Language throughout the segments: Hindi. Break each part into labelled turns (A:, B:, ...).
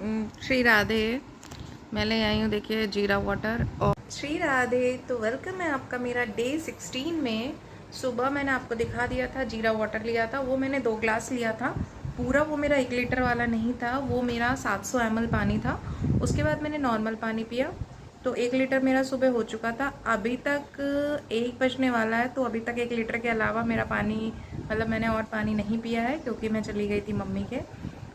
A: श्री राधे। मैं ले आई हूँ देखिए जीरा वाटर और श्री राधे। तो वेलकम है आपका मेरा डे 16 में। सुबह मैंने आपको दिखा दिया था जीरा वाटर लिया था, वो मैंने 2 ग्लास लिया था पूरा। वो मेरा 1 लीटर वाला नहीं था, वो मेरा 700 ml पानी था। उसके बाद मैंने नॉर्मल पानी पिया, तो 1 लीटर मेरा सुबह हो चुका था। अभी तक 1 बजने वाला है, तो अभी तक 1 लीटर के अलावा मेरा पानी मतलब मैंने और पानी नहीं पिया है, क्योंकि मैं चली गई थी मम्मी के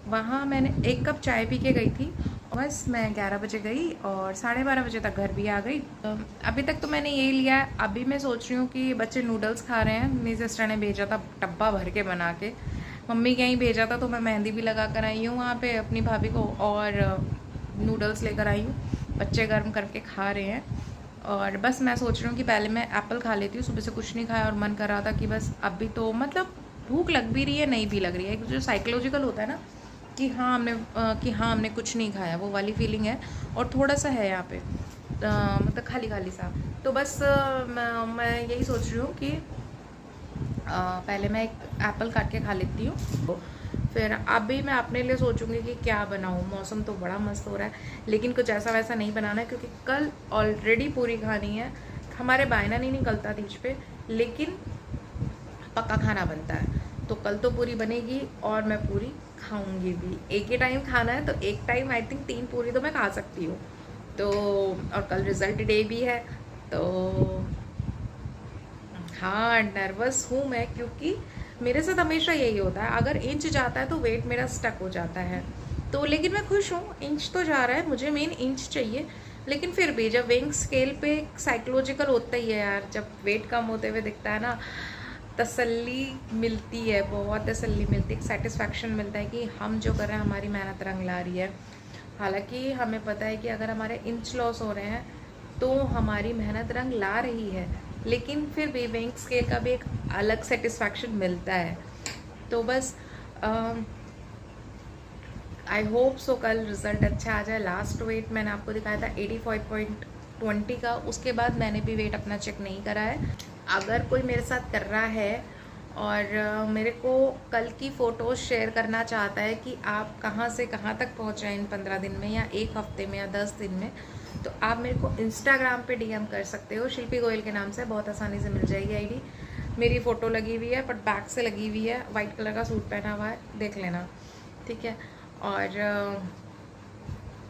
A: वहाँ। मैंने 1 कप चाय पी के गई थी। बस मैं 11 बजे गई और 12:30 बजे तक घर भी आ गई। अभी तक तो मैंने यही लिया है। अभी मैं सोच रही हूँ कि बच्चे नूडल्स खा रहे हैं, मेरी सिस्टर ने भेजा था डब्बा भर के बना के, मम्मी के यहीं भेजा था, तो मैं मेहंदी भी लगा कर आई हूँ वहाँ पे अपनी भाभी को, और नूडल्स लेकर आई हूँ। बच्चे गर्म करके खा रहे हैं। और बस मैं सोच रही हूँ कि पहले मैं एप्पल खा लेती हूँ। सुबह से कुछ नहीं खाया और मन कर रहा था कि बस अभी तो मतलब भूख लग भी रही है, नहीं भी लग रही है। जो साइकोलॉजिकल होता है ना कि हाँ हमने कुछ नहीं खाया, वो वाली फीलिंग है। और थोड़ा सा है यहाँ पे मतलब खाली खाली सा। तो बस मैं यही सोच रही हूँ कि पहले मैं एक एप्पल काट के खा लेती हूँ, फिर अभी मैं अपने लिए सोचूंगी कि क्या बनाऊँ। मौसम तो बड़ा मस्त हो रहा है, लेकिन कुछ ऐसा वैसा नहीं बनाना है, क्योंकि कल ऑलरेडी पूरी खानी है। हमारे बायना नहीं निकलता तीज पे, लेकिन पक्का खाना बनता है, तो कल तो पूरी बनेगी और मैं पूरी खाऊंगी भी। एक ही टाइम खाना है, तो एक टाइम आई थिंक 3 पूरी तो मैं खा सकती हूँ। तो और कल रिजल्ट डे भी है, तो हाँ नर्वस हूँ मैं, क्योंकि मेरे साथ हमेशा यही होता है, अगर इंच जाता है तो वेट मेरा स्टक हो जाता है। तो लेकिन मैं खुश हूँ, इंच तो जा रहा है, मुझे मेन इंच चाहिए। लेकिन फिर भी जब वेइंग स्केल पे साइकोलॉजिकल होता ही है यार, जब वेट कम होते हुए दिखता है ना, तसल्ली मिलती है, बहुत तसल्ली मिलती है, सेटिस्फैक्शन मिलता है कि हम जो कर रहे हैं हमारी मेहनत रंग ला रही है। हालांकि हमें पता है कि अगर हमारे इंच लॉस हो रहे हैं तो हमारी मेहनत रंग ला रही है, लेकिन फिर भी वेइंग स्केल का भी एक अलग सेटिस्फैक्शन मिलता है। तो बस आई होप सो कल रिज़ल्ट अच्छा आ जाए। लास्ट वेट मैंने आपको दिखाया था 85.20 का, उसके बाद मैंने भी वेट अपना चेक नहीं करा है। अगर कोई मेरे साथ कर रहा है और मेरे को कल की फ़ोटोज़ शेयर करना चाहता है कि आप कहाँ से कहाँ तक पहुँचे हैं इन 15 दिन में या 1 हफ्ते में या 10 दिन में, तो आप मेरे को इंस्टाग्राम पे डीएम कर सकते हो, शिल्पी गोयल के नाम से, बहुत आसानी से मिल जाएगी आईडी। मेरी फ़ोटो लगी हुई है, बट बैक से लगी हुई है, वाइट कलर का सूट पहना हुआ है, देख लेना, ठीक है। और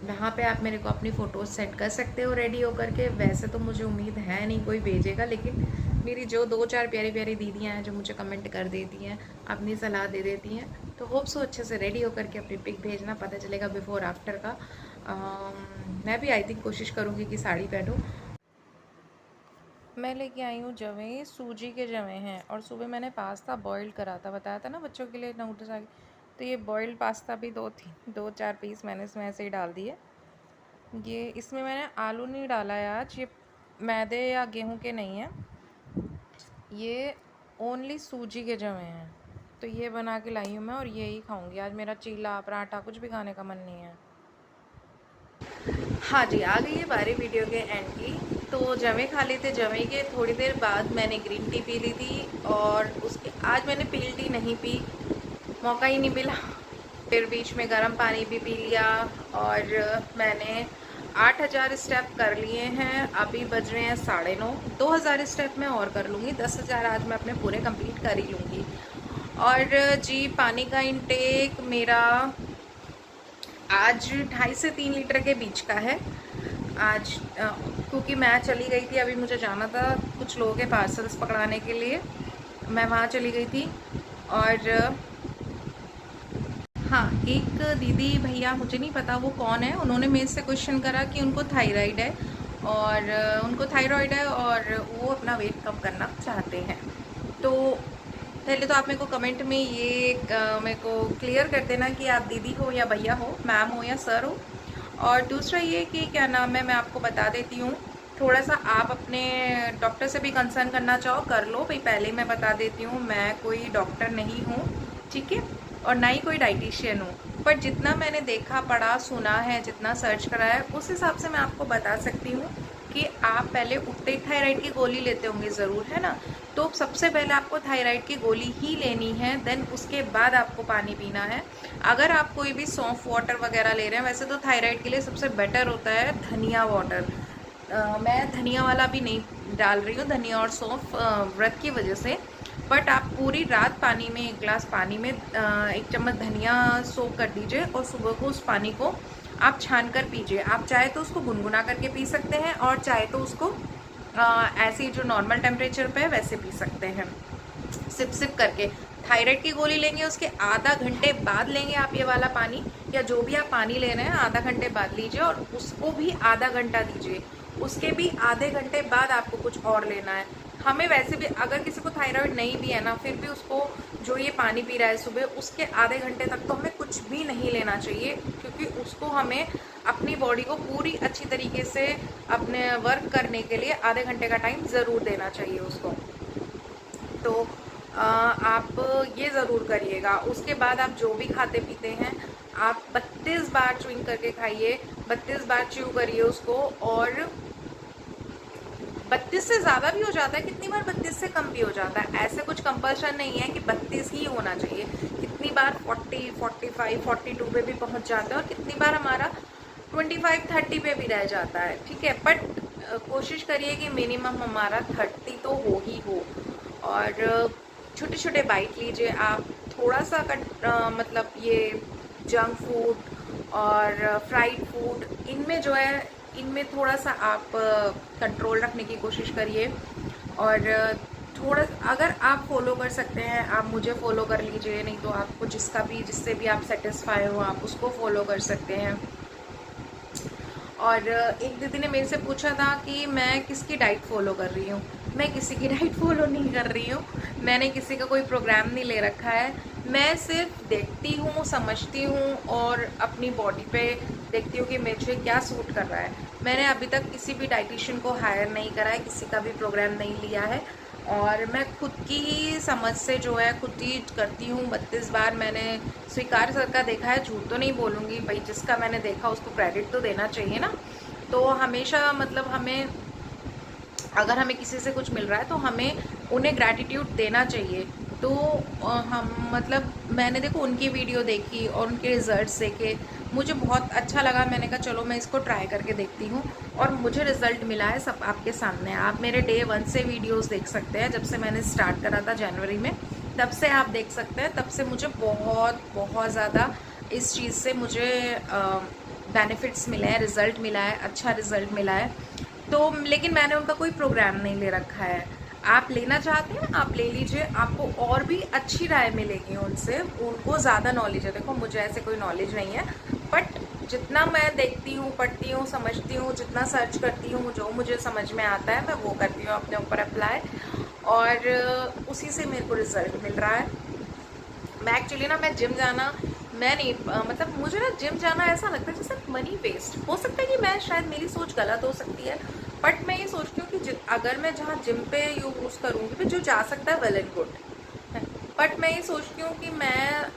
A: वहाँ पे आप मेरे को अपनी फ़ोटोज़ सेंड कर सकते हो रेडी होकर के। वैसे तो मुझे उम्मीद है नहीं कोई भेजेगा, लेकिन मेरी जो 2-4 प्यारी प्यारी दीदियाँ हैं जो मुझे कमेंट कर देती हैं, अपनी सलाह दे देती हैं, तो होप सो अच्छे से रेडी होकर के अपनी पिक भेजना, पता चलेगा बिफोर आफ्टर का। मैं भी आई थिंक कोशिश करूँगी कि साड़ी पहनूँ। मैं लेके आई हूँ जवे, सूजी के जवे हैं, और सुबह मैंने पास्ता बॉईल करा था, बताया था ना बच्चों के लिए नूडल्स आ गए, तो ये बॉइल्ड पास्ता भी 2-4 पीस मैंने इसमें ऐसे ही डाल दिए। ये इसमें मैंने आलू नहीं डाला है आज, ये मैदे या गेहूं के नहीं है, ये ओनली सूजी के जवे हैं। तो ये बना के लाई हूँ मैं, और यही खाऊंगी आज। मेरा चीला पराठा कुछ भी खाने का मन नहीं है। हाँ जी, आ गई है बारी वीडियो के एंड की। तो जवे खा ली थी, जवे के थोड़ी देर बाद मैंने ग्रीन टी पी ली थी, और उसके आज मैंने पील टी नहीं पी, मौका ही नहीं मिला। फिर बीच में गर्म पानी भी पी लिया, और मैंने 8000 स्टेप कर लिए हैं। अभी बज रहे हैं 9:30। 2000 स्टेप मैं और कर लूँगी, 10,000 आज मैं अपने पूरे कंप्लीट कर ही लूँगी। और जी पानी का इंटेक मेरा आज 2.5 से 3 लीटर के बीच का है आज, क्योंकि मैं चली गई थी, अभी मुझे जाना था कुछ लोगों के पार्सल्स पकड़ाने के लिए, मैं वहाँ चली गई थी। और हाँ, एक दीदी भैया, मुझे नहीं पता वो कौन है, उन्होंने मेरे से क्वेश्चन करा कि उनको थायराइड है, और उनको थायराइड है और वो अपना वेट कम करना चाहते हैं। तो पहले तो आप मेरे को कमेंट में ये मेरे को क्लियर कर देना कि आप दीदी हो या भैया हो, मैम हो या सर हो। और दूसरा ये कि क्या नाम है, मैं आपको बता देती हूँ, थोड़ा सा आप अपने डॉक्टर से भी कंसर्न करना चाहो कर लो भाई। पहले मैं बता देती हूँ, मैं कोई डॉक्टर नहीं हूँ, ठीक है, और ना ही कोई डाइटिशियन हूँ, पर जितना मैंने देखा पढ़ा सुना है, जितना सर्च करा है, उस हिसाब से मैं आपको बता सकती हूँ कि आप पहले उठते ही थायराइड की गोली लेते होंगे ज़रूर, है ना। तो सबसे पहले आपको थायराइड की गोली ही लेनी है, देन उसके बाद आपको पानी पीना है। अगर आप कोई भी सौंफ वाटर वगैरह ले रहे हैं, वैसे तो थायराइड के लिए सबसे बेटर होता है धनिया वाटर। मैं धनिया वाला भी नहीं डाल रही हूँ, धनिया और सौंफ व्रत की वजह से। बट आप पूरी रात पानी में, 1 गिलास पानी में 1 चम्मच धनिया सोक कर दीजिए और सुबह को उस पानी को आप छान कर पीजिए। आप चाहे तो उसको गुनगुना करके पी सकते हैं और चाहे तो उसको ऐसे ही जो नॉर्मल टेम्परेचर पे है वैसे पी सकते हैं, सिप सिप करके। थायराइड की गोली लेंगे उसके आधा घंटे बाद लेंगे आप ये वाला पानी, या जो भी आप पानी ले रहे हैं आधा घंटे बाद लीजिए और उसको भी आधा घंटा दीजिए। उसके भी आधे घंटे बाद आपको कुछ और लेना है। हमें वैसे भी अगर किसी को थायराइड नहीं भी है ना, फिर भी उसको जो ये पानी पी रहा है सुबह, उसके आधे घंटे तक तो हमें कुछ भी नहीं लेना चाहिए, क्योंकि उसको हमें अपनी बॉडी को पूरी अच्छी तरीके से अपने वर्क करने के लिए आधे घंटे का टाइम ज़रूर देना चाहिए उसको। तो आप ये ज़रूर करिएगा। उसके बाद आप जो भी खाते पीते हैं आप 32 बार च्यूइंग करके खाइए, 32 बार च्यू करिए उसको। और 32 से ज़्यादा भी हो जाता है, कितनी बार 32 से कम भी हो जाता है, ऐसे कुछ कंपल्शन नहीं है कि 32 ही होना चाहिए। कितनी बार 40, 45, 42 पे भी पहुंच जाता है और कितनी बार हमारा 25, 30 पे भी रह जाता है, ठीक है। बट कोशिश करिए कि मिनिमम हमारा 30 तो हो ही हो। और छोटे छोटे बाइट लीजिए आप, थोड़ा सा मतलब ये जंक फूड और फ्राइड फूड, इनमें जो है इनमें थोड़ा सा आप कंट्रोल रखने की कोशिश करिए। और थोड़ा अगर आप फॉलो कर सकते हैं आप मुझे फॉलो कर लीजिए, नहीं तो आपको जिससे भी आप सेटिस्फाई हो आप उसको फॉलो कर सकते हैं। और एक दीदी ने मेरे से पूछा था कि मैं किसकी डाइट फॉलो कर रही हूँ। मैं किसी की डाइट फॉलो नहीं कर रही हूँ, मैंने किसी का कोई प्रोग्राम नहीं ले रखा है। मैं सिर्फ देखती हूँ, समझती हूँ और अपनी बॉडी पे देखती हूँ कि मुझे क्या सूट कर रहा है। मैंने अभी तक किसी भी डाइटिशियन को हायर नहीं करा है, किसी का भी प्रोग्राम नहीं लिया है, और मैं खुद की ही समझ से जो है खुद ही करती हूँ। 32 बार मैंने स्वीकार सर का देखा है, झूठ तो नहीं बोलूँगी भाई, जिसका मैंने देखा उसको क्रेडिट तो देना चाहिए ना। तो हमेशा मतलब हमें, अगर हमें किसी से कुछ मिल रहा है तो हमें उन्हें ग्रैटिट्यूड देना चाहिए। तो हम मतलब मैंने देखो उनकी वीडियो देखी और उनके रिज़ल्ट्स देखे, मुझे बहुत अच्छा लगा। मैंने कहा चलो मैं इसको ट्राई करके देखती हूँ, और मुझे रिज़ल्ट मिला है सब आपके सामने। आप मेरे डे 1 से वीडियोस देख सकते हैं, जब से मैंने स्टार्ट करा था जनवरी में, तब से आप देख सकते हैं। तब से मुझे बहुत बहुत ज़्यादा इस चीज़ से मुझे बेनिफिट्स मिले हैं, रिज़ल्ट मिला है, अच्छा रिज़ल्ट मिला है। तो लेकिन मैंने उनका कोई प्रोग्राम नहीं ले रखा है। आप लेना चाहते हैं आप ले लीजिए, आपको और भी अच्छी राय मिलेगी उनसे, उनको ज़्यादा नॉलेज है। देखो मुझे ऐसे कोई नॉलेज नहीं है, बट जितना मैं देखती हूँ, पढ़ती हूँ, समझती हूँ, जितना सर्च करती हूँ, जो मुझे समझ में आता है मैं वो करती हूँ अपने ऊपर अप्लाई, और उसी से मेरे को रिज़ल्ट मिल रहा है। मैं एक्चुअली ना, मैं जिम जाना मैं नहीं मतलब मुझे ना जिम जाना ऐसा लगता है जैसे मनी वेस्ट। हो सकता है कि मैं शायद मेरी सोच गलत हो सकती है, बट मैं ये सोचती हूँ कि अगर मैं जहाँ जिम पे यूज़ करूँगी तो जो जा सकता है वेल एंड गुड, बट मैं ये सोचती हूँ कि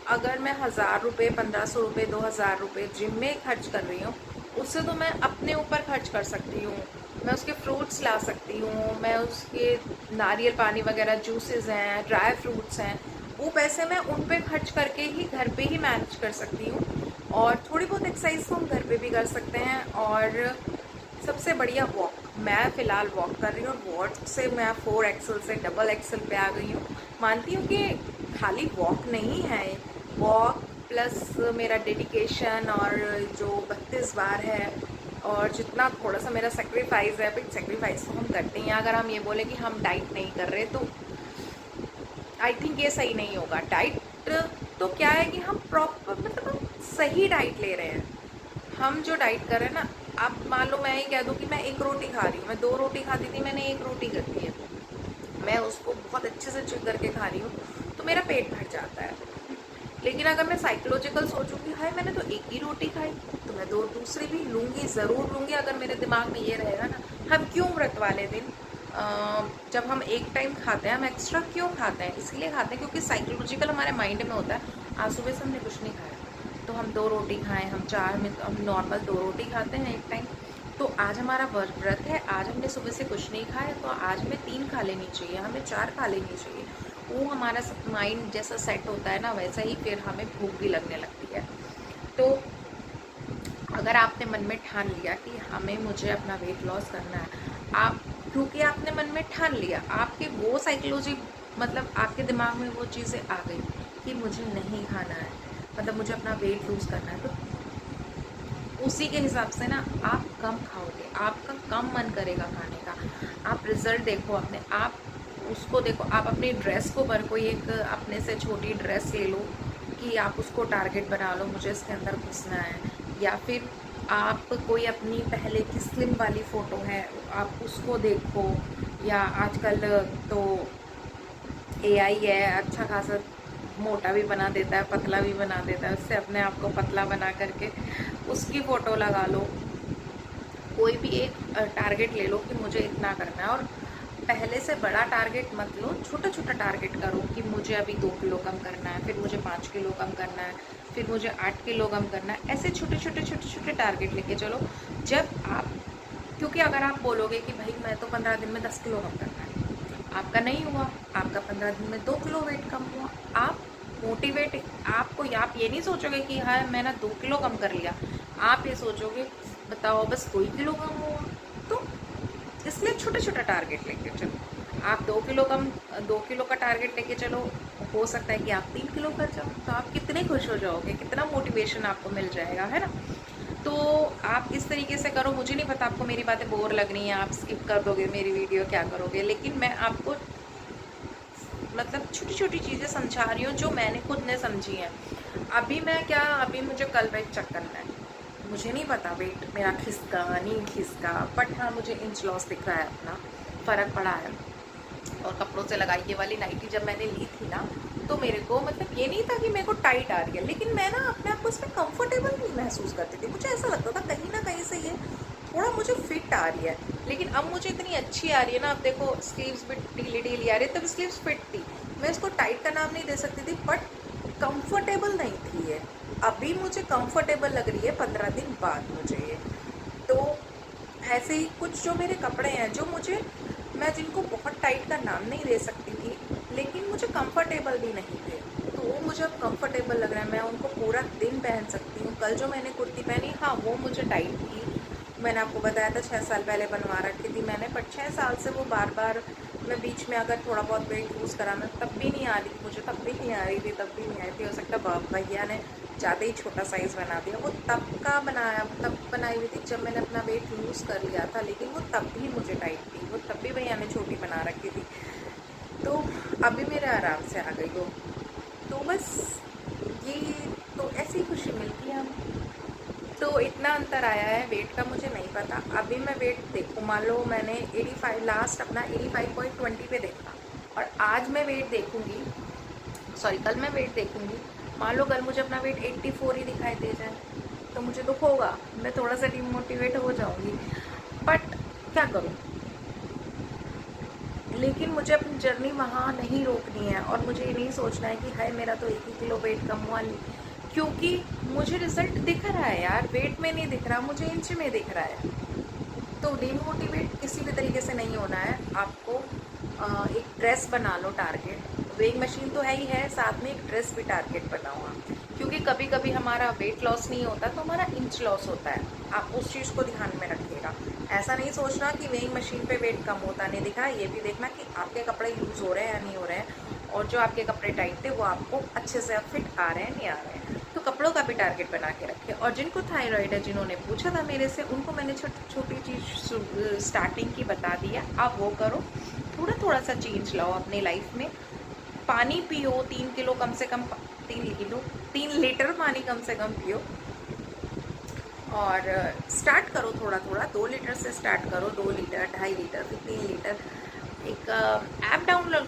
A: अगर मैं 1000 रुपये, 1500 रुपये, 2000 रुपये जिम में खर्च कर रही हूँ, उससे तो मैं अपने ऊपर खर्च कर सकती हूँ। मैं उसके फ्रूट्स ला सकती हूँ, मैं उसके नारियल पानी वगैरह, जूसेस हैं, ड्राई फ्रूट्स हैं, वो पैसे मैं उन पे खर्च करके ही घर पे ही मैनेज कर सकती हूँ। और थोड़ी बहुत एक्सरसाइज तो हम घर पे भी कर सकते हैं। और सबसे बढ़िया वॉक, मैं फ़िलहाल वॉक कर रही हूँ, और वॉक से मैं 4 एक्सल से डबल एक्सल पे आ गई हूँ। मानती हूँ कि खाली वॉक नहीं है, वॉक प्लस मेरा डेडिकेशन और जो 32 बार है, और जितना थोड़ा सा मेरा सेक्रीफाइस है, भाई सेक्रीफाइस तो हम करते हैं। अगर हम ये बोले कि हम डाइट नहीं कर रहे तो आई थिंक ये सही नहीं होगा। डाइट तो क्या है कि हम प्रॉपर मतलब हम सही डाइट ले रहे हैं। हम जो डाइट कर रहे हैं ना, आप मान लो मैं ये कह दूँ कि मैं 1 रोटी खा रही हूँ, मैं 2 रोटी खाती थी, मैंने 1 रोटी कर दी है, मैं उसको बहुत अच्छे से चेक करके खा रही हूँ तो मेरा पेट भर जाता है। लेकिन अगर मैं साइकोलॉजिकल सोचूँ कि हाय मैंने तो 1 ही रोटी खाई, तो मैं 2 दूसरी भी लूँगी, ज़रूर लूँगी। अगर मेरे दिमाग में ये रहेगा ना, हम क्यों व्रत वाले दिन जब हम एक टाइम खाते हैं, हम एक्स्ट्रा क्यों खाते हैं? इसीलिए खाते हैं क्योंकि साइकोलॉजिकल हमारे माइंड में होता है आज सुबह से हमने कुछ नहीं खाया तो हम 2 रोटी खाएं, हम 4 में तो हम नॉर्मल 2 रोटी खाते हैं एक टाइम, तो आज हमारा व्रत है, आज हमने सुबह से कुछ नहीं खाया, तो आज हमें 3 खा लेनी चाहिए, हमें 4 खा लेनी चाहिए। वो हमारा सब माइंड जैसा सेट होता है ना, वैसा ही फिर हमें भूख भी लगने लगती है। तो अगर आपने मन में ठान लिया कि मुझे अपना वेट लॉस करना है, आप क्योंकि आपने मन में ठान लिया, आपकी वो साइकोलॉजी मतलब आपके दिमाग में वो चीज़ें आ गई कि मुझे नहीं खाना है, मतलब मुझे अपना वेट लूज़ करना है, तो उसी के हिसाब से ना आप कम खाओगे, आपका कम मन करेगा खाने का। आप रिजल्ट देखो अपने, आप उसको देखो, आप अपनी ड्रेस को कोई एक अपने से छोटी ड्रेस ले लो कि आप उसको टारगेट बना लो, मुझे इसके अंदर घुसना है। या फिर आप कोई अपनी पहले की स्लिम वाली फ़ोटो है, आप उसको देखो। या आजकल तो एआई है, अच्छा खासा मोटा भी बना देता है, पतला भी बना देता है, उससे अपने आप को पतला बना करके उसकी फ़ोटो लगा लो। कोई भी एक टारगेट ले लो कि मुझे इतना करना है, और पहले से बड़ा टारगेट मत लो, छोटा छोटा टारगेट करो कि मुझे अभी 2 किलो कम करना है, फिर मुझे 5 किलो कम करना है, फिर मुझे 8 किलो कम करना है। ऐसे छोटे छोटे टारगेट लेके चलो। जब आप, क्योंकि अगर आप बोलोगे कि भाई मैं तो 15 दिन में 10 किलो कम करना है, आपका नहीं हुआ, आपका 15 दिन में 2 किलो वेट कम हुआ, आप मोटिवेट, आपको आप ये नहीं सोचोगे कि हाँ मैंने 2 किलो कम कर लिया, आप ये सोचोगे बताओ बस 2 किलो कम हुआ। तो इसलिए छोटा छोटा टारगेट लेके चलो। आप 2 किलो का टारगेट लेके चलो, हो सकता है कि आप 3 किलो कर जाओ, तो आप कितने खुश हो जाओगे, कितना मोटिवेशन आपको मिल जाएगा, है ना। तो आप इस तरीके से करो। मुझे नहीं पता आपको मेरी बातें बोर लग रही हैं, आप स्किप कर दोगे मेरी वीडियो, क्या करोगे, लेकिन मैं आपको मतलब छोटी छोटी चीज़ें समझा रही हूँ जो मैंने खुद ने समझी हैं। अभी मुझे कल वेट चेक करना है, मुझे नहीं पता वेट मेरा खिसका नहीं खिसका, बट हाँ मुझे इंच लॉस दिख रहा है, अपना फ़र्क पड़ा है। और कपड़ों से लगाई ये वाली नाइटी जब मैंने ली थी ना, तो मेरे को मतलब ये नहीं था कि मेरे को टाइट आ रही है, लेकिन मैं ना अपने आप को इसमें कंफर्टेबल नहीं महसूस करती थी। मुझे ऐसा लगता था कहीं ना कहीं से ये थोड़ा मुझे फिट आ रही है, लेकिन अब मुझे इतनी अच्छी आ रही है ना। अब देखो स्लीव्स भी ढीली ढीली आ रही है, तब स्लीव्स फिट थी, मैं इसको टाइट का नाम नहीं दे सकती थी, बट कंफर्टेबल नहीं थी ये। अभी मुझे कंफर्टेबल लग रही है 15 दिन बाद मुझे ये। तो ऐसे ही कुछ जो मेरे कपड़े हैं, जो मुझे, मैं जिनको बहुत टाइट का नाम नहीं दे सकती थी, लेकिन मुझे कंफर्टेबल भी नहीं थे, तो वो मुझे अब कंफर्टेबल लग रहा है, मैं उनको पूरा दिन पहन सकती हूँ। कल जो मैंने कुर्ती पहनी, हाँ वो मुझे टाइट थी, मैंने आपको बताया था 6 साल पहले बनवा रखी थी मैंने, बट 6 साल से वो बार बार मैं बीच में अगर थोड़ा बहुत वेट लूज़ करा, मैं तब भी नहीं आ रही थी, मुझे तब भी नहीं आ रही थी, तब भी नहीं आई थी। हो सकता है भैया ने ज़्यादा ही छोटा साइज़ बना दिया, वो तब बनाई हुई थी जब मैंने अपना वेट लूज़ कर लिया था, लेकिन वो तब भी मुझे टाइट थी, वो तब भी भैया ने छोटी बना रखी थी। तो अभी मेरे आराम से आ गई हो, तो बस ये, तो ऐसी खुशी मिलती है हमें। तो इतना अंतर आया है वेट का, मुझे नहीं पता। अभी मैं वेट देखूँ, मान लो मैंने 85 लास्ट अपना 85.20 पे देखा, और आज मैं वेट देखूँगी, सॉरी कल मैं वेट देखूँगी, मान लो कल मुझे अपना वेट 84 ही दिखाई दे जाए, तो मुझे दुख होगा, मैं थोड़ा सा डिमोटिवेट हो जाऊँगी, बट क्या करूँ। लेकिन मुझे अपनी जर्नी वहाँ नहीं रोकनी है, और मुझे ये नहीं सोचना है कि हाय मेरा तो 1 ही किलो वेट कम हुआ, क्योंकि मुझे रिजल्ट दिख रहा है यार, वेट में नहीं दिख रहा, मुझे इंच में दिख रहा है। तो डिमोटिवेट किसी भी तरीके से नहीं होना है आपको। एक ड्रेस बना लो टारगेट, वेइंग मशीन तो है ही है, साथ में एक ड्रेस भी टारगेट बनाओ आप, क्योंकि कभी कभी हमारा वेट लॉस नहीं होता तो हमारा इंच लॉस होता है। आप उस चीज़ को ध्यान में रखिएगा। ऐसा नहीं सोचना कि वेइंग मशीन पे वेट कम होता नहीं दिखा, ये भी देखना कि आपके कपड़े यूज़ हो रहे हैं या नहीं हो रहे हैं, और जो आपके कपड़े टाइट थे वो आपको अच्छे से फिट आ रहे हैं नहीं आ रहे हैं। तो कपड़ों का भी टारगेट बना के रखें। और जिनको थायराइड है, जिन्होंने पूछा था मेरे से, उनको मैंने छोटी चीज़ स्टार्टिंग की बता दी है, आप वो करो। थोड़ा सा चेंज लाओ अपनी लाइफ में। पानी पियो 3 किलो कम से कम, 3 लीटर पानी कम से कम पियो, और स्टार्ट करो थोड़ा 2 लीटर से स्टार्ट करो, 2 लीटर, 2.5 लीटर, फिर 3 लीटर। एक ऐप डाउनलोड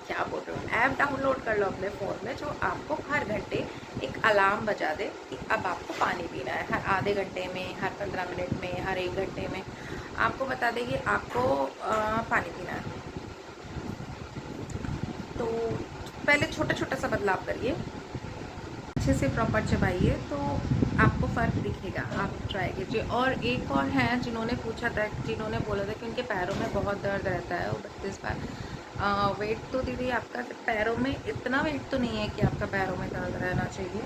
A: क्या बोल रहे हो, ऐप डाउनलोड कर लो अपने फ़ोन में, जो आपको हर घंटे एक अलार्म बजा दे कि अब आपको पानी पीना है, हर आधे घंटे में, हर 15 मिनट में, हर 1 घंटे में आपको बता देगी आपको पानी पीना है। तो पहले छोटा सा बदलाव करिए, अच्छे अच्छे से प्रॉपर चबाइए तो आपको फ़र्क दिखेगा, आप ट्राई कीजिए। और एक और हैं जिन्होंने पूछा था, जिन्होंने बोला था कि उनके पैरों में बहुत दर्द रहता है, वो 32 बार वेट तो दीदी आपका पैरों में इतना वेट तो नहीं है कि आपका पैरों में दर्द रहना चाहिए।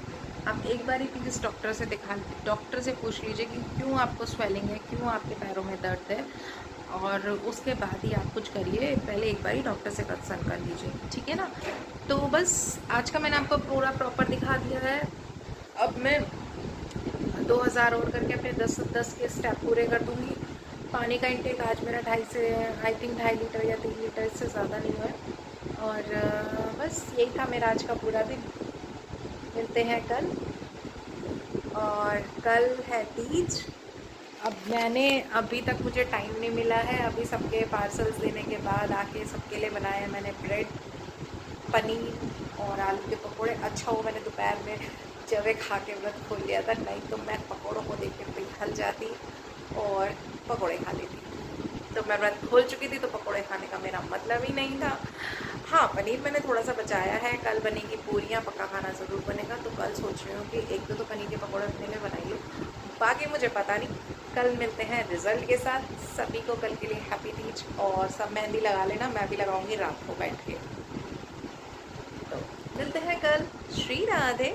A: आप एक बार ही प्लीज़ डॉक्टर से पूछ लीजिए कि क्यों आपको स्वेलिंग है, क्यों आपके पैरों में दर्द है, और उसके बाद ही आप कुछ करिए। पहले एक बार ही डॉक्टर से कंसल्ट कर लीजिए, ठीक है ना। तो बस आज का मैंने आपको पूरा प्रॉपर दिखा दिया है। अब मैं 2000 और करके अपने 10 के स्टेप पूरे कर दूँगी। पानी का इंटेक आज मेरा 2.5 से आई थिंक 2.5 लीटर या 3 लीटर, इससे ज़्यादा नहीं हुआ है। और बस यही था मेरा आज का पूरा दिन। मिलते हैं कल, और कल है तीज। अब मैंने अभी तक मुझे टाइम नहीं मिला है, अभी सबके पार्सल्स देने के बाद आके सबके लिए बनाया है मैंने ब्रेड, पनीर और आलू के पकोड़े। अच्छा वो मैंने दोपहर में जवे खा के व्रत खोल लिया था, नहीं तो मैं पकोड़ों को देख के पिघल जाती और पकोड़े खा लेती। तो मैं व्रत खोल चुकी थी तो पकोड़े खाने का मेरा मतलब ही नहीं था। हाँ, पनीर मैंने थोड़ा सा बचाया है, कल बनेगी पूरियाँ, पक्का खाना ज़रूर बनेगा। तो कल सोच रही हूँ कि एक दो तो पनीर के पकोड़े अपने लिए बनाई लूँ, बाकी मुझे पता नहीं। कल मिलते हैं रिज़ल्ट के साथ। सभी को कल के लिए हैप्पी तीज, और सब मेहंदी लगा लेना, मैं भी लगाऊंगी रात को बैठ के। तो मिलते हैं कल। श्री राधे।